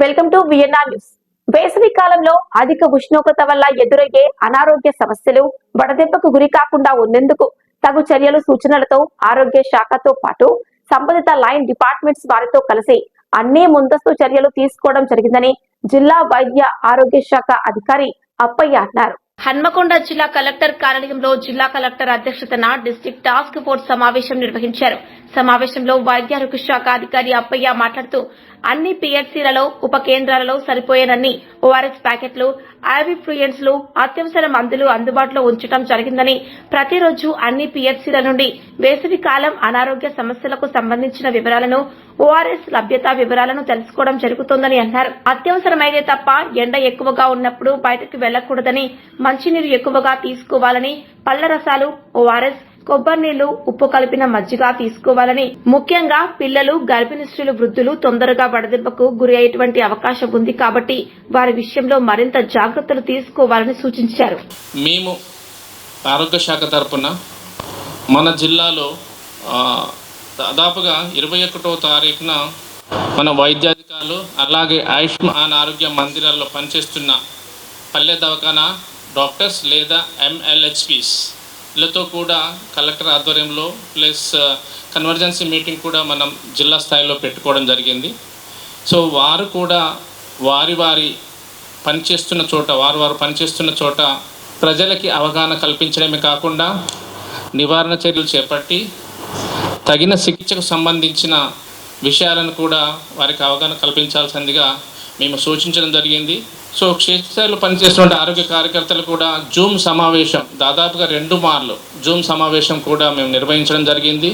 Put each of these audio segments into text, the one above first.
Welcome to VNR news. వేసవి కాలంలో అధిక ఉష్ణోగ్రత వల్ల ఎదురయ్యే అనారోగ్య సమస్యలు వడదెబ్బకు గురి కాకుండా ఉండేందుకు తగు చర్యలు సూచనలతో ఆరోగ్య శాఖతో పాటు సంబంధిత లైన్ డిపార్ట్మెంట్స్ వారితో కలిసి అన్ని ముందస్తు చర్యలు తీసుకోవడం జరిగిందని జిల్లా వైద్య ఆరోగ్య శాఖ అధికారి అప్పయ్య అన్నారు. హన్మకొండ జిల్లా కలెక్టర్ కార్యాలయంలో జిల్లా కలెక్టర్ అధ్యక్షతన డిస్ట్రిక్ట్ టాస్క్ ఫోర్స్ సమావేశం నిర్వహించారు. సమావేశంలో వైద్యారోగ్య శాఖ అధికారి అప్పయ్య మాట్లాడుతూ అన్ని పిహెచ్సిలలో ఉప కేంద్రాలలో సరిపోయేనన్ని ఓఆర్ఎస్ ప్యాకెట్లు, ఐవి ఫ్లూయెంట్స్ లు, అత్యవసర మందులు అందుబాటులో ఉంచడం జరిగిందని, ప్రతిరోజు అన్ని పిహెచ్సిల నుండి వేసవి కాలం అనారోగ్య సమస్యలకు సంబంధించిన వివరాలను, ఓఆర్ఎస్ లభ్యత వివరాలను తెలుసుకోవడం జరుగుతోందని అన్నారు. అత్యవసరమైతే తప్ప ఎండ ఎక్కువగా ఉన్నప్పుడు బయటకు వెళ్లకూడదని, మంచినీరు ఎక్కువగా తీసుకోవాలని, పళ్ల రసాలు, ఓఆర్ఎస్, కొబ్బరి నీళ్లు, ఉప్పు కలిపిన మజ్జిగ తీసుకోవాలని, ముఖ్యంగా పిల్లలు, గర్భిణీ స్త్రీలు, వృద్ధులు తొందరగా వడదెబ్బకు గురి అయ్యేటువంటి అవకాశం ఉంది కాబట్టి వారి విషయంలో మరింత జాగ్రత్తలు తీసుకోవాలని సూచించారు. మేము ఆరోగ్య శాఖ తరపున మన జిల్లాలో దాదాపుగా 21వ తారీఖున మన వైద్యాధికారులు అలాగే ఆయుష్మాన్ ఆరోగ్య మందిరాల్లో పనిచేస్తున్న పల్లె దవాఖానా డాక్టర్స్ లేదా ఎంఎల్హెచ్పిస్ వీళ్ళతో కూడా కలెక్టర్ ఆధ్వర్యంలో ప్లస్ కన్వర్జెన్సీ మీటింగ్ కూడా మనం జిల్లా స్థాయిలో పెట్టుకోవడం జరిగింది. సో వారు కూడా వారి పనిచేస్తున్న చోట వారు పనిచేస్తున్న చోట ప్రజలకి అవగాహన కల్పించడమే కాకుండా నివారణ చర్యలు చేపట్టి తగిన చికిత్సకు సంబంధించిన విషయాలను కూడా వారికి అవగాహన కల్పించాల్సిందిగా మేము సూచించడం జరిగింది. సో క్షేత్రస్థాయిలో పనిచేస్తున్న ఆరోగ్య కార్యకర్తలు కూడా జూమ్ సమావేశం దాదాపుగా 2 మార్లు జూమ్ సమావేశం కూడా మేము నిర్వహించడం జరిగింది.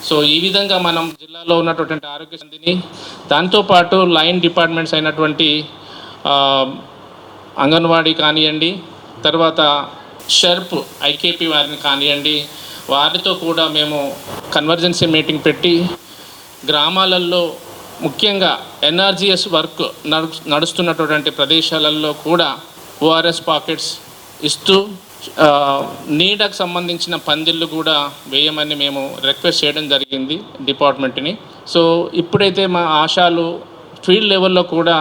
సో ఈ విధంగా మనం జిల్లాలో ఉన్నటువంటి ఆరోగ్య సంధిని దాంతోపాటు లైన్ డిపార్ట్మెంట్స్ అయినటువంటి అంగన్వాడీ కానివ్వండి, తర్వాత షర్ప్ ఐకేపీ వారిని కానివ్వండి, వారితో కూడా మేము కన్వర్జెన్సీ మీటింగ్ పెట్టి గ్రామాలలో ముఖ్యంగా ఎన్ఆర్జీఎస్ వర్క్ నడుస్తున్నటువంటి ప్రదేశాలలో కూడా ఓఆర్ఎస్ పాకెట్స్ ఇస్తూ నీడకు సంబంధించిన పందిళ్ళు కూడా వేయమని మేము రిక్వెస్ట్ చేయడం జరిగింది డిపార్ట్మెంట్ని. సో ఇప్పుడైతే మా ఆశాలు ఫీల్డ్ లెవెల్లో కూడా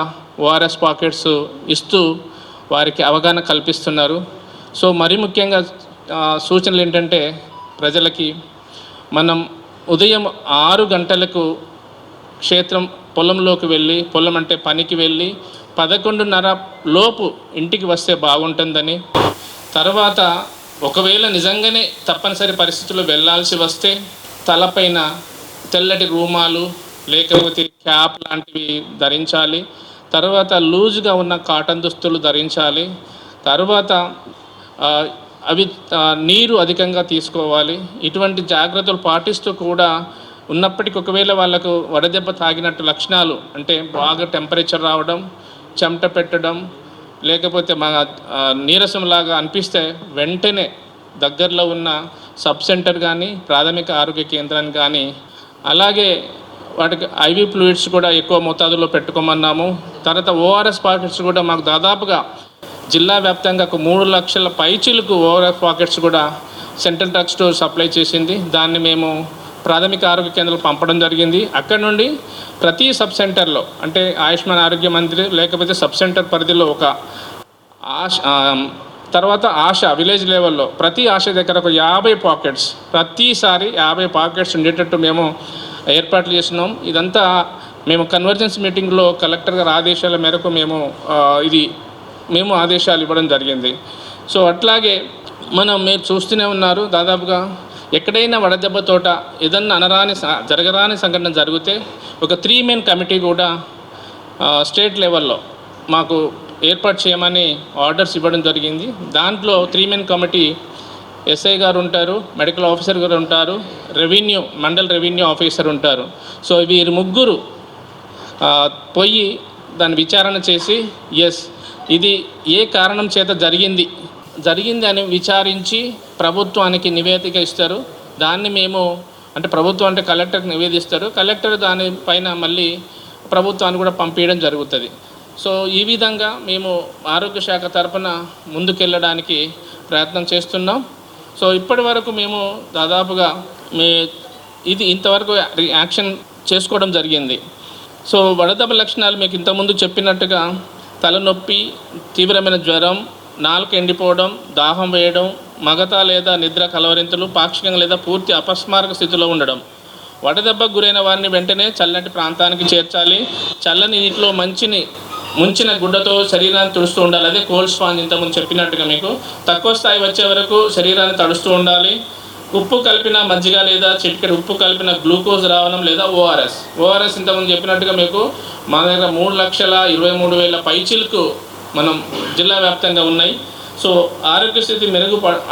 ఓఆర్ఎస్ పాకెట్స్ ఇస్తూ వారికి అవగాహన కల్పిస్తున్నారు. సో మరి ముఖ్యంగా సూచనలు ఏంటంటే ప్రజలకి మనం ఉదయం 6 గంటలకు క్షేత్రం పొలంలోకి వెళ్ళి, పొలం అంటే పనికి వెళ్ళి 11:30 లోపు ఇంటికి వస్తే బాగుంటుందని, తర్వాత ఒకవేళ నిజంగానే తప్పనిసరి పరిస్థితుల్లో వెళ్ళాల్సి వస్తే తలపైన తెల్లటి రూమాలు లేకపోతే క్యాప్ లాంటివి ధరించాలి, తర్వాత లూజ్గా ఉన్న కాటన్ దుస్తులు ధరించాలి, తర్వాత అవి నీరు అధికంగా తీసుకోవాలి. ఇటువంటి జాగ్రత్తలు పాటిస్తూ కూడా ఉన్నప్పటికీ ఒకవేళ వాళ్ళకు వడదెబ్బ తాగినట్టు లక్షణాలు అంటే బాగా టెంపరేచర్ రావడం, చెమట పెట్టడం, లేకపోతే నీరసంలాగా అనిపిస్తే వెంటనే దగ్గరలో ఉన్న సబ్ సెంటర్ కానీ ప్రాథమిక ఆరోగ్య కేంద్రాన్ని కానీ, అలాగే వాటికి ఐవి ఫ్లూయిడ్స్ కూడా ఎక్కువ మోతాదులో పెట్టుకోమన్నాము. తర్వాత ఓఆర్ఎస్ పాకెట్స్ కూడా మాకు దాదాపుగా జిల్లా వ్యాప్తంగా 3 లక్షల పైచీలకు ఓఆర్ఎస్ పాకెట్స్ కూడా సెంట్రల్ డ్రగ్ స్టోర్ సప్లై చేసింది. దాన్ని మేము ప్రాథమిక ఆరోగ్య కేంద్రాలకు పంపడం జరిగింది. అక్కడ నుండి ప్రతి సబ్ సెంటర్లో అంటే ఆయుష్మాన్ ఆరోగ్య మందిర్ లేకపోతే సబ్ సెంటర్ పరిధిలో ఒక తర్వాత ఆశ విలేజ్ లెవెల్లో ప్రతి ఆశ దగ్గర ఒక 50 పాకెట్స్ ప్రతిసారి 50 పాకెట్స్ ఉండేటట్టు మేము ఏర్పాట్లు చేస్తున్నాం. ఇదంతా మేము కన్వర్జెన్స్ మీటింగ్లో కలెక్టర్ గారి ఆదేశాల మేరకు మేము ఆదేశాలు ఇవ్వడం జరిగింది. సో అట్లాగే మీరు చూస్తూనే ఉన్నారు, దాదాపుగా ఎక్కడైనా వడదెబ్బ తోట ఏదన్నా జరగరాని సంఘటన జరిగితే ఒక 3 మెన్ కమిటీ కూడా స్టేట్ లెవెల్లో మాకు ఏర్పాటు చేయమని ఆర్డర్స్ ఇవ్వడం జరిగింది. దాంట్లో 3 మెన్ కమిటీ ఎస్ఐ గారు ఉంటారు, మెడికల్ ఆఫీసర్ గారు ఉంటారు, మండల్ రెవెన్యూ ఆఫీసర్ ఉంటారు. సో వీరు ముగ్గురు పోయి దాన్ని విచారణ చేసి ఇది ఏ కారణం చేత జరిగింది అని విచారించి ప్రభుత్వానికి నివేదిక ఇస్తారు. దాన్ని మేము అంటే ప్రభుత్వం అంటే కలెక్టర్కి నివేదిస్తారు, కలెక్టర్ దానిపైన మళ్ళీ ప్రభుత్వాన్ని కూడా పంపించడం జరుగుతుంది. సో ఈ విధంగా మేము ఆరోగ్య శాఖ తరపున ముందుకెళ్ళడానికి ప్రయత్నం చేస్తున్నాం. సో ఇప్పటి వరకు మేము దాదాపుగా ఇంతవరకు యాక్షన్ చేసుకోవడం జరిగింది. సో వడదెబ్బ లక్షణాలు మీకు ఇంతకుముందు చెప్పినట్టుగా తలనొప్పి, తీవ్రమైన జ్వరం, నాలుక ఎండిపోవడం, దాహం వేయడం, మగత లేదా నిద్ర కలవరింతలు, పాక్షికంగా లేదా పూర్తి అపస్మారక స్థితిలో ఉండడం. వడదెబ్బకు గురైన వారిని వెంటనే చల్లటి ప్రాంతానికి చేర్చాలి. చల్లని నీటిలో ముంచిన గుడ్డతో శరీరాన్ని తుడుస్తూ ఉండాలి. అదే కోల్డ్ స్పాంజ్ ఇంతకుముందు చెప్పినట్టుగా మీకు తక్కువ స్థాయి వచ్చే వరకు శరీరాన్ని తడుస్తూ ఉండాలి. ఉప్పు కలిపిన మజ్జిగ లేదా చిటికెడు ఉప్పు కలిపిన గ్లూకోజ్ రావడం లేదా ఓఆర్ఎస్ ఇంతకుముందు చెప్పినట్టుగా మీకు మన దగ్గర 3,23,000 పైచిలకు మనం జిల్లా వ్యాప్తంగా ఉన్నాయి. సో ఆరోగ్య స్థితి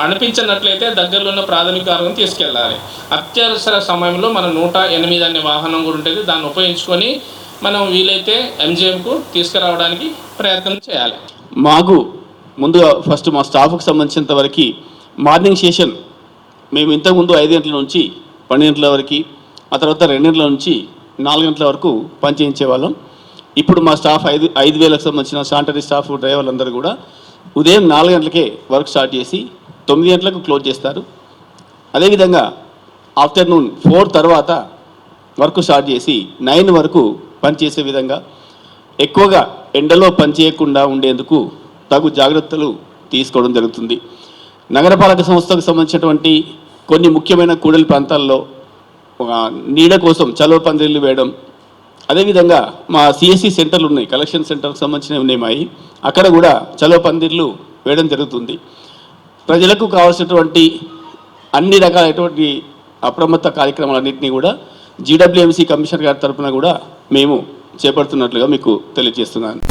అనిపించినట్లయితే దగ్గరలో ఉన్న ప్రాథమిక ఆరోగ్యం తీసుకెళ్ళాలి. అత్యవసర సమయంలో మనం 108 అనే వాహనం కూడా ఉంటుంది, దాన్ని ఉపయోగించుకొని మనం వీలైతే ఎంజిఎంకు తీసుకురావడానికి ప్రయత్నం చేయాలి. మాకు ముందుగా ఫస్ట్ మా స్టాఫ్కి సంబంధించినంత వరకు మార్నింగ్ సెషన్ మేము ఇంతకుముందు 5 గంటల నుంచి 12 గంటల వరకు, ఆ తర్వాత 2 గంటల నుంచి 4 గంటల వరకు పనిచేయించేవాళ్ళం. ఇప్పుడు మా స్టాఫ్ 5,000కు సంబంధించిన శానిటరీ స్టాఫ్, డ్రైవర్లందరూ కూడా ఉదయం 4 గంటలకే వర్క్ స్టార్ట్ చేసి 9 గంటలకు క్లోజ్ చేస్తారు. అదేవిధంగా ఆఫ్టర్నూన్ 4 తర్వాత వర్క్ స్టార్ట్ చేసి 9 వరకు పనిచేసే విధంగా, ఎక్కువగా ఎండలో పనిచేయకుండా ఉండేందుకు తగు జాగ్రత్తలు తీసుకోవడం జరుగుతుంది. నగరపాలక సంస్థకు సంబంధించినటువంటి కొన్ని ముఖ్యమైన కూడలి ప్రాంతాల్లో నీడ కోసం చలువ పందిళ్ళు వేయడం, అదేవిధంగా మా సిఎస్సి సెంటర్లు ఉన్నాయి, కలెక్షన్ సెంటర్కి సంబంధించినవి ఉన్నాయి, అక్కడ కూడా చలువ పందిళ్ళు వేయడం జరుగుతుంది. ప్రజలకు కావాల్సినటువంటి అన్ని రకాలైనటువంటి అప్రమత్త కార్యక్రమాలన్నింటినీ కూడా GWMC కమిషనర్ గారి తరఫున కూడా మేము చేపడుతున్నట్లుగా మీకు తెలియజేస్తున్నాను.